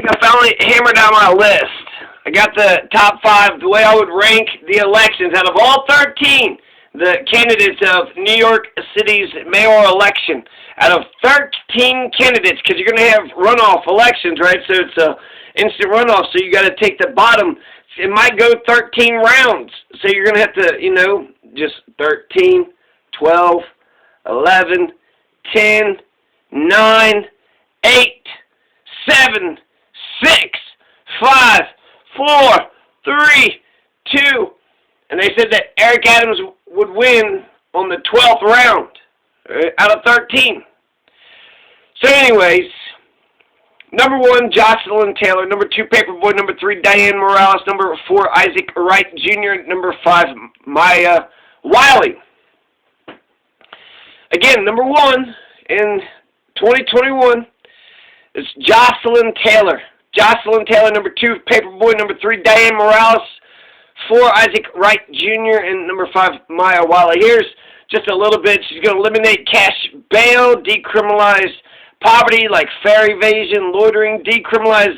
I finally hammered out my list. I got the top 5, the way I would rank the elections. Out of all 13, the candidates of New York City's mayoral election, out of 13 candidates, because you're going to have runoff elections, right? So it's a instant runoff, so you got to take the bottom. It might go 13 rounds, so you're going to have to, you know, just 13, 12, 11, 10, 9, 8, 7, 6, 5, 4, 3, 2, and they said that Eric Adams would win on the 12th round out of 13. So anyways, number 1, Jocelyn Taylor. Number 2, Paperboy. Number 3, Dianne Morales. Number 4, Isaac Wright Jr. Number 5, Maya Wiley. Again, number 1 in 2021 is Jocelyn Taylor. Jocelyn Taylor. Number 2, Paperboy. Number 3, Dianne Morales. 4, Isaac Wright Jr. And number 5, Maya Wiley. Here's just a little bit. She's going to eliminate cash bail, decriminalize poverty like fare evasion, loitering, decriminalize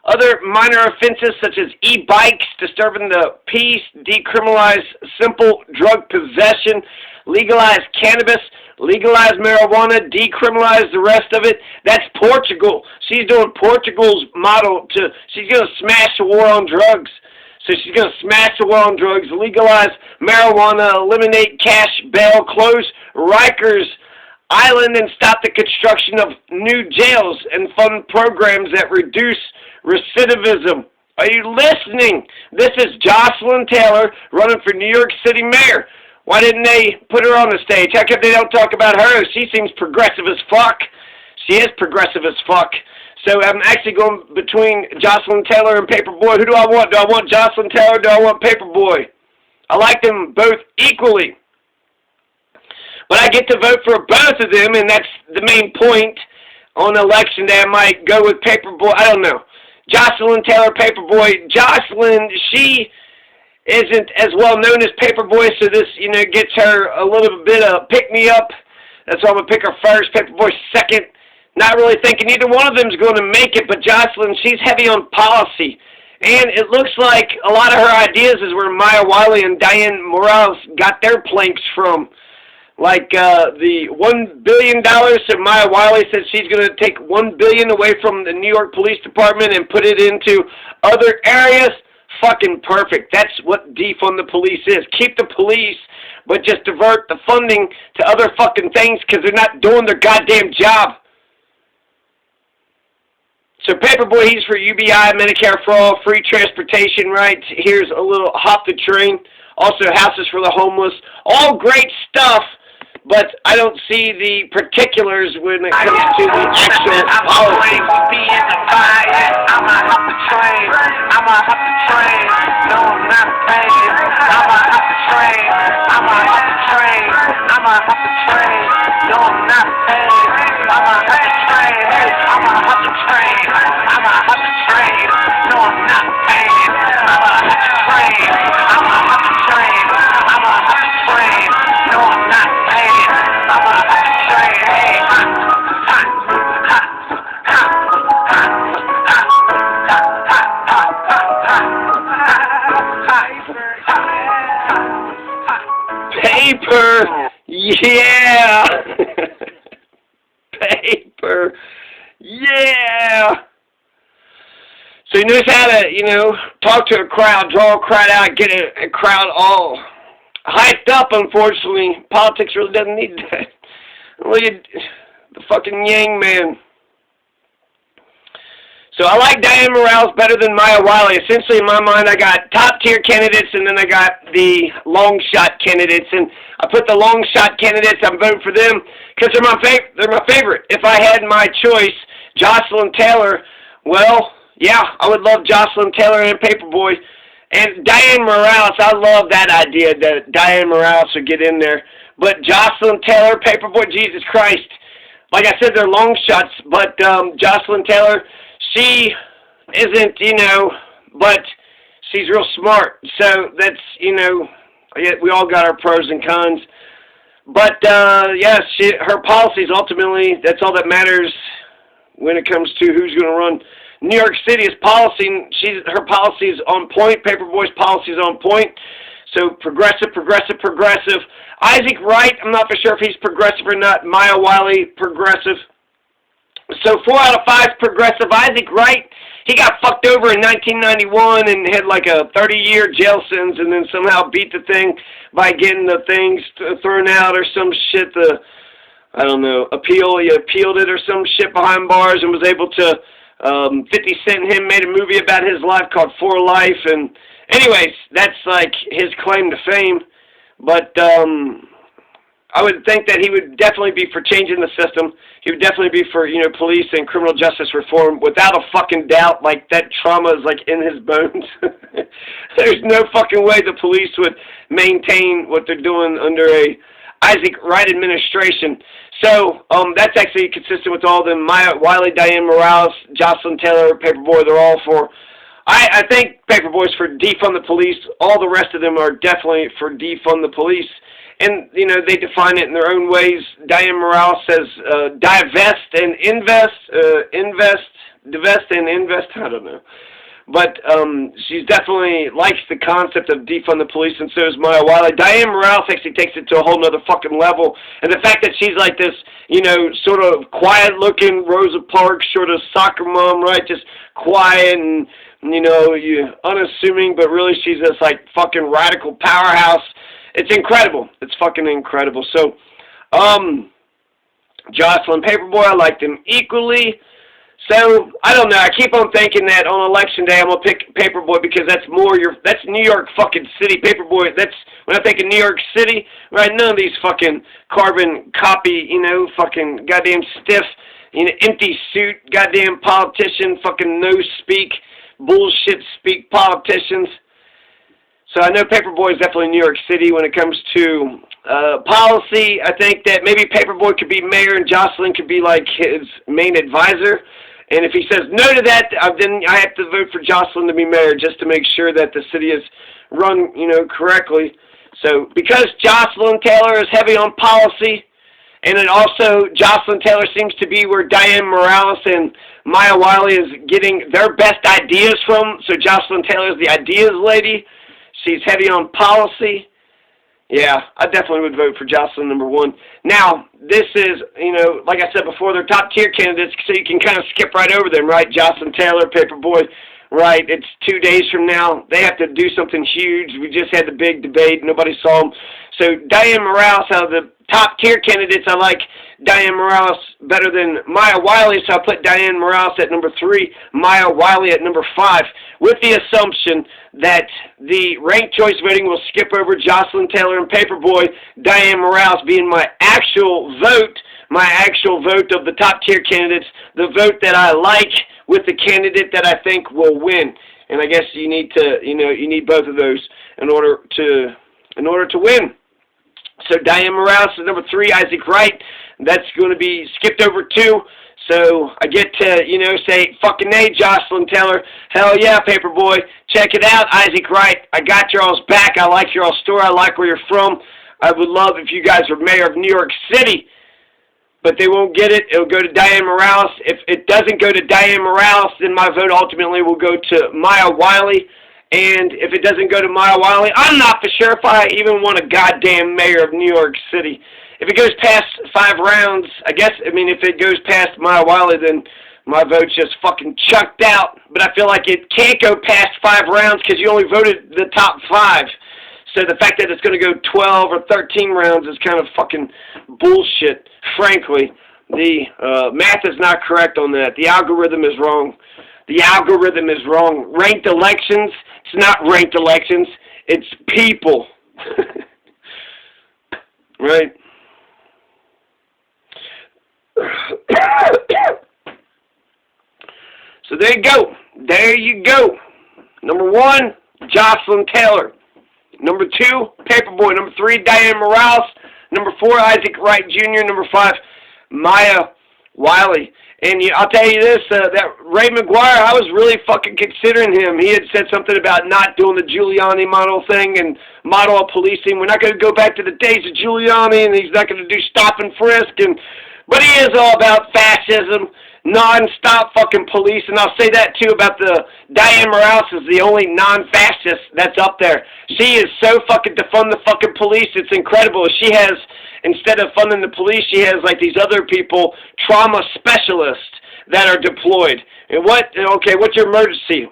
other minor offenses such as e-bikes, disturbing the peace, decriminalize simple drug possession, legalize cannabis, legalize marijuana, decriminalize the rest of it. That's Portugal. She's doing Portugal's model. She's going to smash the war on drugs. So she's going to smash the war on drugs, legalize marijuana, eliminate cash bail, close Rikers Island, and stop the construction of new jails and fund programs that reduce recidivism. Are you listening? This is Jocelyn Taylor running for New York City mayor. Why didn't they put her on the stage? How come they don't talk about her? She seems progressive as fuck. She is progressive as fuck. So I'm actually going between Jocelyn Taylor and Paperboy. Who do I want? Do I want Jocelyn Taylor or do I want Paperboy? I like them both equally. But I get to vote for both of them, and that's the main point on election day. I might go with Paperboy. I don't know. Jocelyn Taylor, Paperboy. Jocelyn, she isn't as well known as Paperboy, so this, you know, gets her a little bit of pick-me-up. That's why I'm going to pick her first, Paperboy second. Not really thinking either one of them is going to make it, but Jocelyn, she's heavy on policy. And it looks like a lot of her ideas is where Maya Wiley and Dianne Morales got their planks from. Like the $1 billion, so Maya Wiley said she's going to take $1 billion away from the New York Police Department and put it into other areas. Fucking perfect. That's what defund the police is. Keep the police, but just divert the funding to other fucking things because they're not doing their goddamn job. So Paperboy, he's for UBI, Medicare for all, free transportation rights. Here's a little hop the train. Also houses for the homeless. All great stuff, but I don't see the particulars when it comes to the actual policy. I'ma hop the train. I'ma hop the train. No, I'm not paying. I'ma hop the train. I'ma hop the train. I'ma hop the train. No, I'm not paying. I'ma hop the train. I'ma hop the train. I'ma hop the train. No, I'm not paying. I'ma hop the train. I'ma hop the train. I'ma hop the train. No, I'm not paying. I'ma hop the train. Hey, hot, hot, hot, hot, hot, hot, hot, hot, hot, hot. Paper, yeah. Paper, yeah. So he knows how to, you know, talk to a crowd, draw a crowd out, get a crowd all hyped up, unfortunately. Politics really doesn't need that. Look at the fucking Yang man. So I like Dianne Morales better than Maya Wiley. Essentially, in my mind, I got top-tier candidates, and then I got the long-shot candidates. And I put the long-shot candidates, I'm voting for them because they're my favorite. If I had my choice, Jocelyn Taylor, well, yeah, I would love Jocelyn Taylor and Paperboy. And Dianne Morales, I love that idea that Dianne Morales would get in there. But Jocelyn Taylor, Paperboy, Jesus Christ. Like I said, they're long shots, but Jocelyn Taylor, she isn't, you know, but she's real smart. So that's, you know, we all got our pros and cons. But, yeah, her policies, ultimately, that's all that matters when it comes to who's going to run New York City's policy, her policy is on point. Paperboy's policy is on point. So progressive, progressive, progressive. Isaac Wright, I'm not for sure if he's progressive or not. Maya Wiley, progressive. So 4 out of 5 progressive. Isaac Wright, he got fucked over in 1991 and had like a 30-year jail sentence, and then somehow beat the thing by getting the things thrown out or some shit. I don't know, he appealed it or some shit behind bars and was able to, 50 Cent and him made a movie about his life called For Life, and anyways, that's like his claim to fame. But I would think that he would definitely be for changing the system. He would definitely be for, you know, police and criminal justice reform without a fucking doubt. Like, that trauma is like in his bones. There's no fucking way the police would maintain what they're doing under a Isaac Wright administration. So that's actually consistent with all of them. Maya Wiley, Dianne Morales, Jocelyn Taylor, Paperboy, they're all for. I think Paperboy's for defund the police. All the rest of them are definitely for defund the police. And, you know, they define it in their own ways. Dianne Morales says divest and invest, divest and invest, I don't know. But she definitely likes the concept of defund the police, and so is Maya Wiley. Dianne Morales actually takes it to a whole nother fucking level. And the fact that she's like this, you know, sort of quiet-looking Rosa Parks sort of soccer mom, right? Just quiet and, you know, unassuming, but really she's this, like, fucking radical powerhouse. It's incredible. It's fucking incredible. So, Jocelyn, Paperboy, I like them equally. So, I don't know. I keep on thinking that on Election Day I'm going to pick Paperboy because that's that's New York fucking City. Paperboy, that's, when I think of New York City, right, none of these fucking carbon copy, you know, fucking goddamn stiff, you know, empty suit, goddamn politician, fucking no-speak, bullshit speak politicians. So I know Paperboy is definitely New York City when it comes to policy. I think that maybe Paperboy could be mayor and Jocelyn could be like his main advisor. And if he says no to that, then I have to vote for Jocelyn to be mayor just to make sure that the city is run, you know, correctly. So because Jocelyn Taylor is heavy on policy, and then also Jocelyn Taylor seems to be where Dianne Morales and Maya Wiley is getting their best ideas from. So Jocelyn Taylor is the ideas lady. She's heavy on policy. Yeah, I definitely would vote for Jocelyn #1. Now, this is, you know, like I said before, they're top-tier candidates, so you can kind of skip right over them, right? Jocelyn Taylor, Paperboy, right? It's 2 days from now. They have to do something huge. We just had the big debate. Nobody saw them. So Dianne Morales, out of the top-tier candidates, I like Dianne Morales better than Maya Wiley, so I put Dianne Morales at #3, Maya Wiley at #5, with the assumption that the ranked choice voting will skip over Jocelyn Taylor and Paperboy, Dianne Morales being my actual vote of the top-tier candidates, the vote that I like with the candidate that I think will win. And I guess you need to, you know, you need both of those in order to win. So Dianne Morales is #3, Isaac Wright. That's going to be skipped over 2. So I get to, you know, say, fucking hey, Jocelyn Taylor. Hell yeah, Paperboy. Check it out, Isaac Wright. I got y'all's back. I like y'all's story. I like where you're from. I would love if you guys were mayor of New York City. But they won't get it. It'll go to Dianne Morales. If it doesn't go to Dianne Morales, then my vote ultimately will go to Maya Wiley. And if it doesn't go to Maya Wiley, I'm not for sure if I even want a goddamn mayor of New York City. If it goes past 5 rounds, I guess, I mean, if it goes past Maya Wiley, then my vote's just fucking chucked out. But I feel like it can't go past 5 rounds because you only voted the top 5. So the fact that it's going to go 12 or 13 rounds is kind of fucking bullshit, frankly. The math is not correct on that. The algorithm is wrong. The algorithm is wrong. Ranked elections, it's not ranked elections. It's people. Right? So there you go. There you go. #1, Jocelyn Taylor. #2, Paperboy. #3, Dianne Morales. #4, Isaac Wright Jr. #5, Maya Wiley. And I'll tell you this, that Ray McGuire, I was really fucking considering him. He had said something about not doing the Giuliani model thing and model of policing. We're not going to go back to the days of Giuliani, and he's not going to do stop and frisk. But he is all about fascism non-stop fucking police. And I'll say that too about the Dianne Morales is the only non-fascist that's up there. She is so fucking to fund the fucking police. It's incredible. She has, instead of funding the police, she has like these other people, trauma specialists that are deployed. And okay, what's your emergency?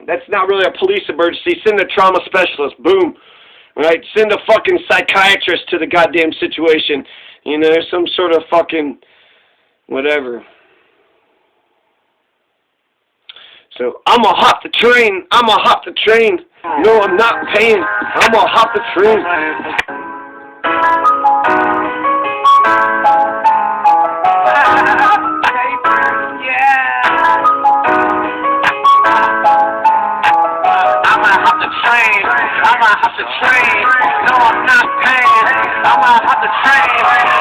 That's not really a police emergency. Send a trauma specialist. Boom. Right? Send a fucking psychiatrist to the goddamn situation. You know, some sort of fucking whatever. So, I'm gonna hop the train. I'm gonna hop the train. No, I'm not paying. I'm gonna hop the train. I'ma hop the train. No, I'm not paying. I'ma hop the train.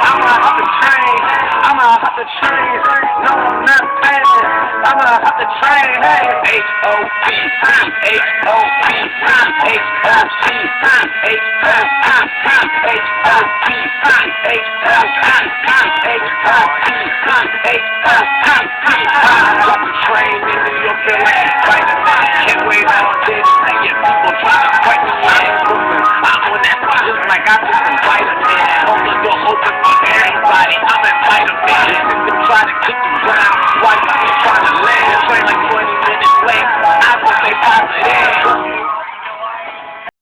I'ma hop the train. I'ma hop the train. No, I'm not paying. I'ma hop the train. Hey, H-O-P, H-O-P, H-O-P, H-O-P, H-O-P,